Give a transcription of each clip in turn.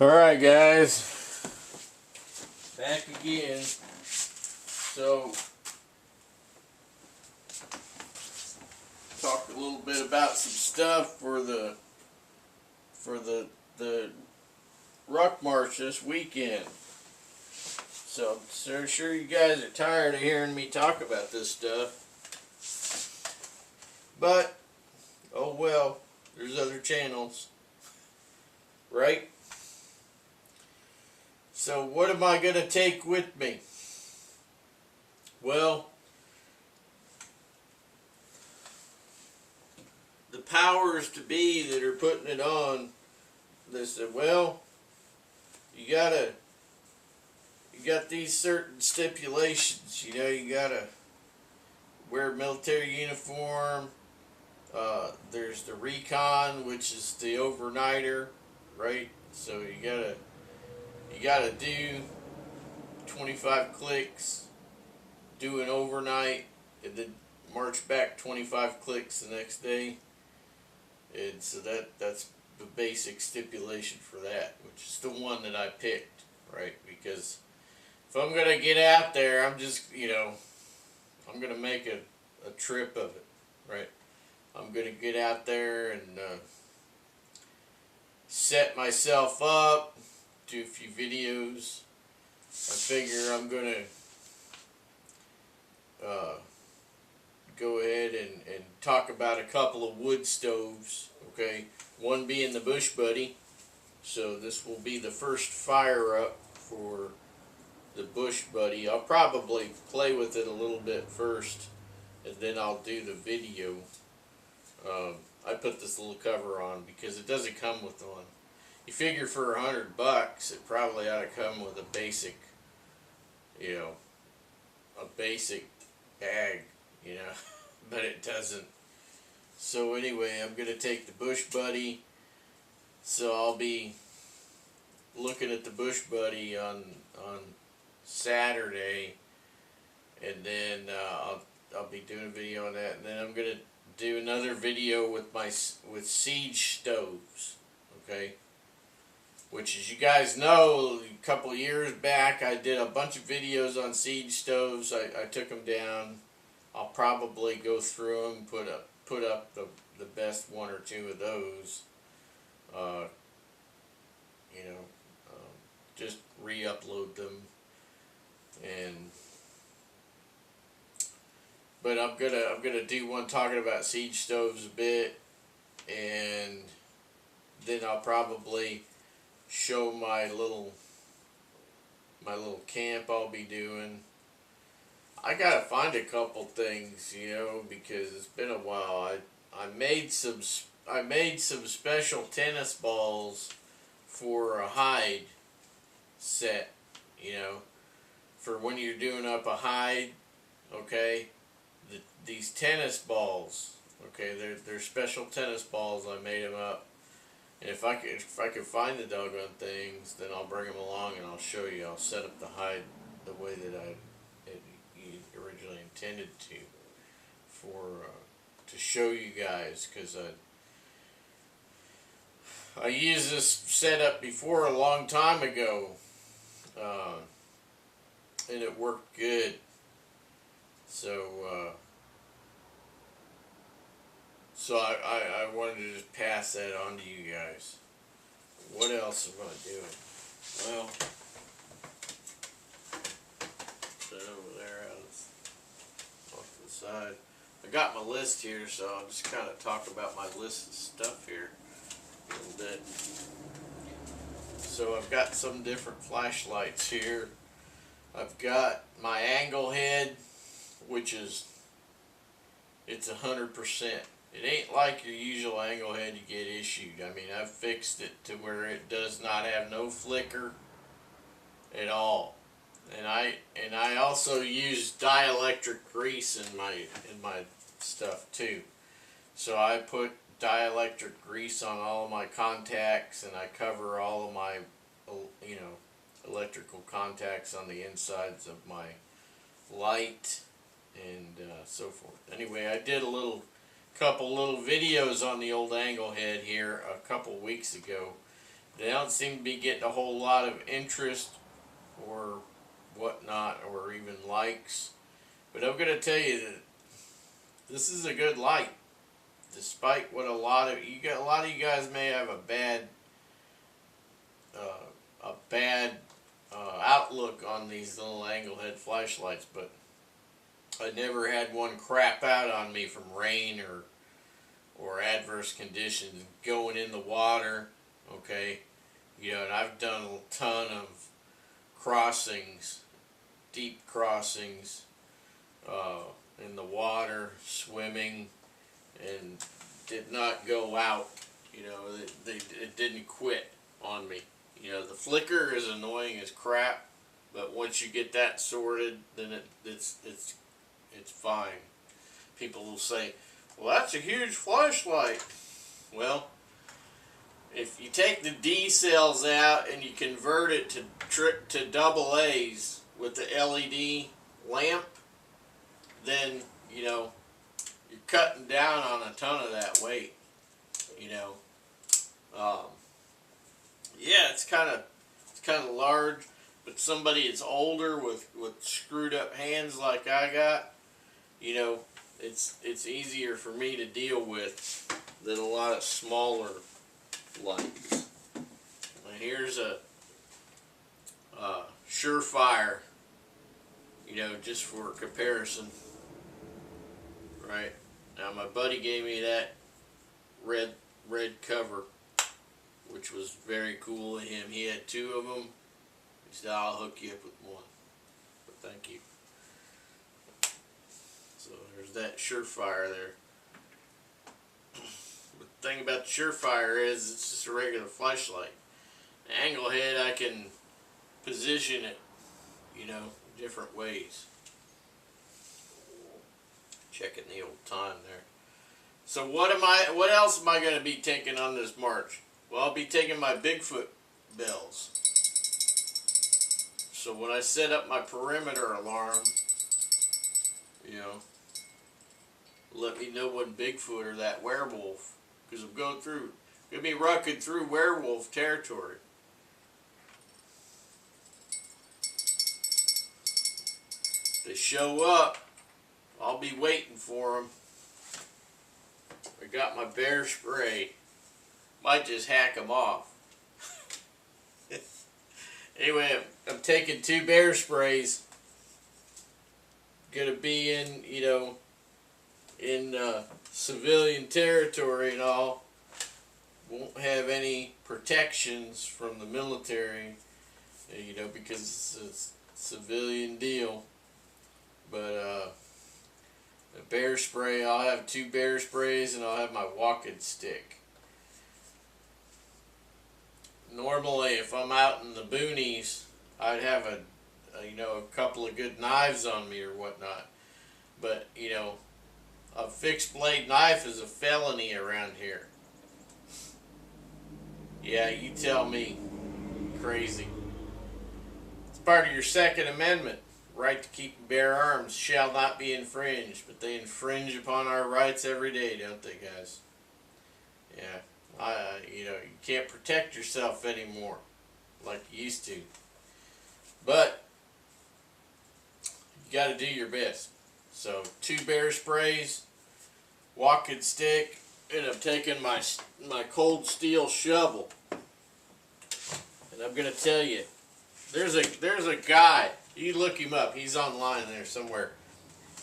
Alright guys, back again. So, talk a little bit about some stuff for the Ruck Marche this weekend. So sure you guys are tired of hearing me talk about this stuff. But, oh well, there's other channels, right? So what am I going to take with me? Well, the powers to be that are putting it on, they said, well, you got these certain stipulations. You know, you gotta wear a military uniform. There's the Recon, which is the overnighter, right? So you gotta do 25 clicks, do an overnight, and then march back 25 clicks the next day. And so that's the basic stipulation for that, which is the one that I picked, right? Because if I'm gonna get out there, I'm just, I'm gonna make a trip of it, right? I'm gonna get out there and set myself up, do a few videos. I figure I'm gonna go ahead and talk about a couple of wood stoves, okay? One being the Bush Buddy. So this will be the first fire up for the Bush Buddy. I'll probably play with it a little bit first, and then I'll do the video. I put this little cover on because it doesn't come with one. You figure for $100, it probably ought to come with a basic, a basic bag, but it doesn't. So anyway, I'm going to take the Bush Buddy. So I'll be looking at the Bush Buddy on Saturday, and then I'll be doing a video on that, and then I'm going to do another video with siege stoves, okay? Which, as you guys know, a couple years back I did a bunch of videos on siege stoves. I took them down. I'll probably go through them, put up the best one or two of those. Just re-upload them, but I'm gonna do one talking about siege stoves a bit, and then I'll probably show my little camp I'll be doing. I gotta find a couple things, because it's been a while. I made some special tennis balls for a hide set, for when you're doing up a hide, okay? These tennis balls, okay, they're special tennis balls. I made them up, and if I could find the doggone things, then I'll bring them along and I'll show you. I'll set up the hide the way that I originally intended to, to show you guys, because I used this setup before a long time ago, and it worked good. So I wanted to just pass that on to you guys. What else am I doing? Well, put it over there off to the side. I got my list here, so I'll just kind of talk about my list of stuff here a little bit. So I've got some different flashlights here. I've got my angle head, which it's 100%. It ain't like your usual angle head you get issued. I mean, I've fixed it to where it does not have no flicker at all. And I also use dielectric grease in my stuff too. So I put dielectric grease on all of my contacts, and I cover all of my electrical contacts on the insides of my light, and so forth. Anyway, I did a couple little videos on the old angle head here a couple weeks ago, They don't seem to be getting a whole lot of interest or whatnot, or even likes. But I'm going to tell you that this is a good light, despite what a lot of you guys may have a bad outlook on these little angle head flashlights. But I never had one crap out on me from rain or adverse conditions going in the water. Okay, and I've done a ton of crossings, deep crossings, in the water, swimming, and did not go out. It didn't quit on me. The flicker is annoying as crap, but once you get that sorted, then it's fine. People will say, "Well, that's a huge flashlight." Well, if you take the D cells out and you convert it to double A's with the LED lamp, then you're cutting down on a ton of that weight. Yeah, it's kind of large, but somebody that's older with screwed up hands like I got, it's easier for me to deal with than a lot of smaller lights. Now here's a Surefire, just for comparison. Right now, my buddy gave me that red cover, which was very cool of him. He had two of them. He said, "I'll hook you up with one." But thank you. So there's that Surefire there. But the thing about the Surefire is it's just a regular flashlight. The angle head, I can position it, different ways. Checking the old time there. So what else am I going to be taking on this march? Well, I'll be taking my Bigfoot bells. So when I set up my perimeter alarm, let me know when Bigfoot or that werewolf, because I'm going to be rucking through werewolf territory. If they show up, I'll be waiting for them. I got my bear spray. Might just hack them off. Anyway, I'm taking 2 bear sprays. Gonna be in civilian territory and all. Won't have any protections from the military, because it's a civilian deal. But a bear spray, I'll have 2 bear sprays, and I'll have my walking stick. Normally, if I'm out in the boonies, I'd have a couple of good knives on me or whatnot. But a fixed blade knife is a felony around here. Yeah, you tell me. Crazy. It's part of your Second Amendment. Right to keep and bear arms shall not be infringed, but they infringe upon our rights every day, don't they, guys? Yeah, you can't protect yourself anymore like you used to. But you got to do your best. So 2 bear sprays, walking stick, and I'm taking my cold steel shovel. And I'm gonna tell you, there's a guy. You look him up. He's online there somewhere.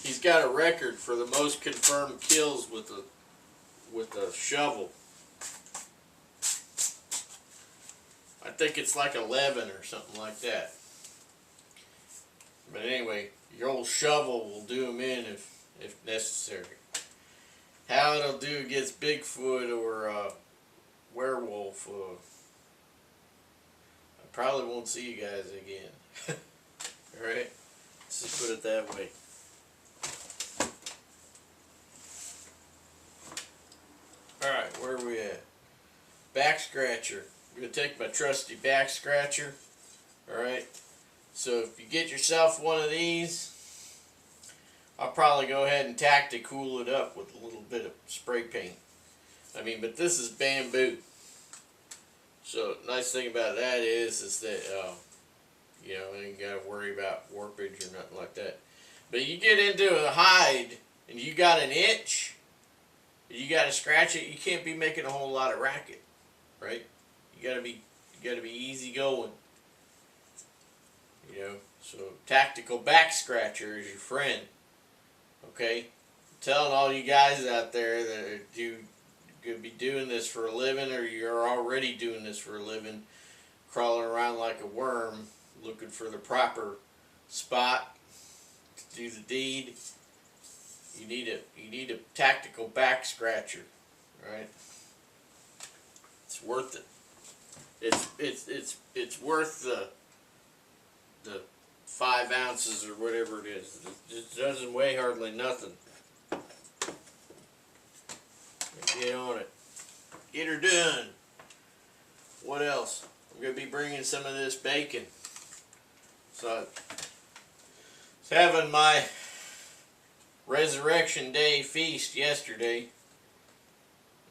He's got a record for the most confirmed kills with a shovel. I think it's like 11 or something like that. But anyway, your old shovel will do him in if necessary. How it'll do against Bigfoot or werewolf, I probably won't see you guys again. Alright? Let's just put it that way. Alright, where are we at? Back scratcher. I'm going to take my trusty back scratcher. Alright? So if you get yourself one of these, I'll probably go ahead and cool it up with a little bit of spray paint. But this is bamboo. So nice thing about that is that you know, you ain't got to worry about warpage or nothing like that. But you get into a hide and you got an itch, you got to scratch it. You can't be making a whole lot of racket, right? You got to be easy going. You know, so tactical back scratcher is your friend. Okay, I'm telling all you guys out there that you could be doing this for a living, or you're already doing this for a living, crawling around like a worm, looking for the proper spot to do the deed. You need a tactical back scratcher, right? It's worth it. It's worth the 5 ounces or whatever it is. It doesn't weigh hardly nothing. Get on it. Get her done. What else? I'm going to be bringing some of this bacon. So I was having my Resurrection Day feast yesterday,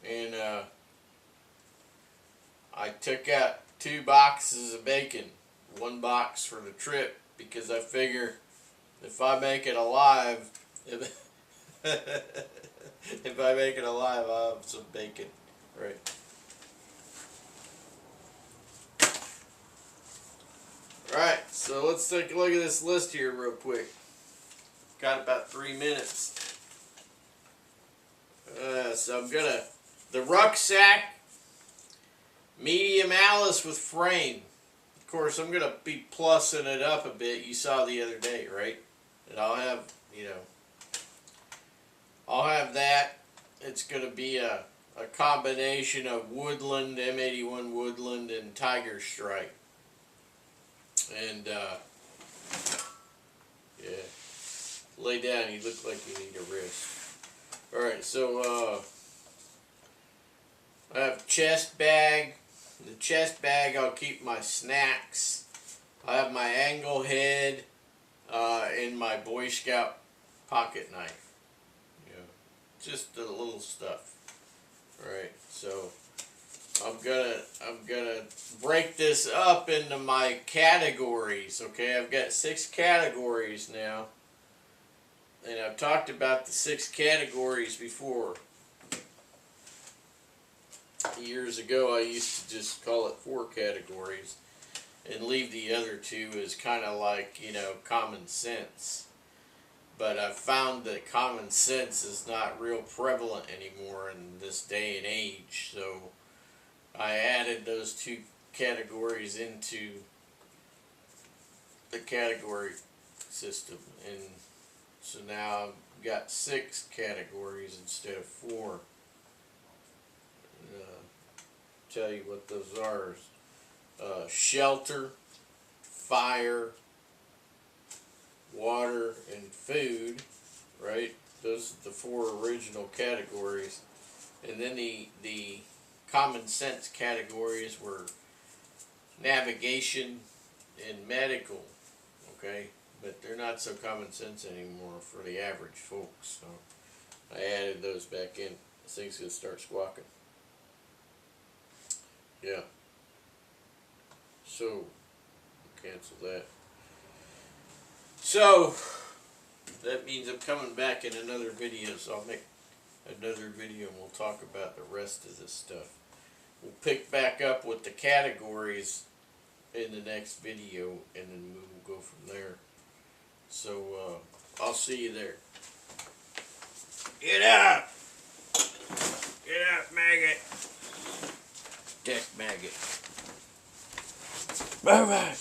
and I took out 2 boxes of bacon, 1 box for the trip, because I figure if I make it alive, if I make it alive, I'll have some bacon, right? Alright, so let's take a look at this list here real quick. Got about 3 minutes. So I'm gonna, the rucksack, medium Alice with frame. Of course, I'm gonna be plussing it up a bit. You saw the other day, right? And I'll have, you know, I'll have that. It's gonna be a combination of Woodland, M81 Woodland, and Tiger Stripe. And yeah, lay down. You look like you need a rest. All right, so I have a chest bag. In the chest bag, I'll keep my snacks. I have my angle head and my Boy Scout pocket knife. Yeah, just the little stuff. All right, so I'm gonna break this up into my categories. Okay, I've got 6 categories now, and I've talked about the 6 categories before. Years ago, I used to just call it 4 categories and leave the other 2 as kind of like, you know, common sense. But I've found that common sense is not real prevalent anymore in this day and age, so I added those 2 categories into the category system, and so now I've got 6 categories instead of 4. Tell you what those are. Shelter, fire, water, and food, right? Those are the 4 original categories. And then the common sense categories were navigation and medical, okay? But they're not so common sense anymore for the average folks, so I added those back in. This thing's gonna start squawking. Yeah. So, cancel that. So, that means I'm coming back in another video, so I'll make another video and we'll talk about the rest of this stuff. We'll pick back up with the categories in the next video, and then we'll go from there. So, I'll see you there. Get out! Get out, maggot! Deck maggot. Bye-bye!